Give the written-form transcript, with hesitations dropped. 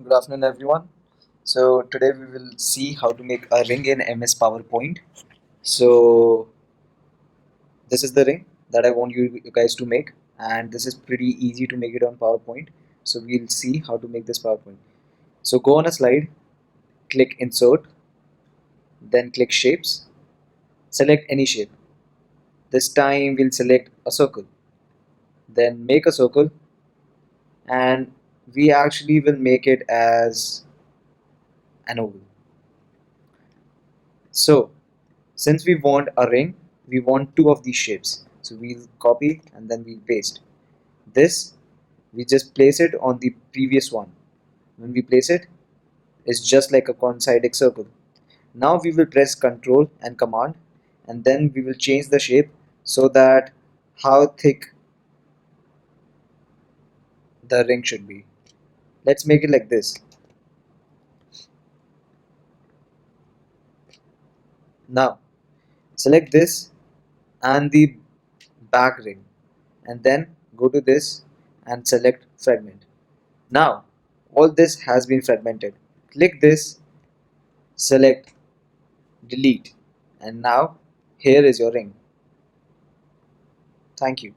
Good afternoon, everyone. So today we will see how to make a ring in MS PowerPoint. So this is the ring that I want you guys to make, and this is pretty easy to make it on PowerPoint. So we'll see how to make this PowerPoint. So go on a slide, click Insert, then click Shapes. Select any shape. This time we'll select a circle. Then make a circle, and we actually will make it as an oval. So since we want a ring, we want two of these shapes. So we'll copy and then we'll paste. This, we just place it on the previous one. When we place it, it's just like a concentric circle. Now we will press Ctrl and Command, and then we will change the shape so that how thick the ring should be. Let's make it like this. Now select this and the back ring, and then go to this and select fragment. Now all this has been fragmented. Click this, select delete, and now here is your ring. Thank you.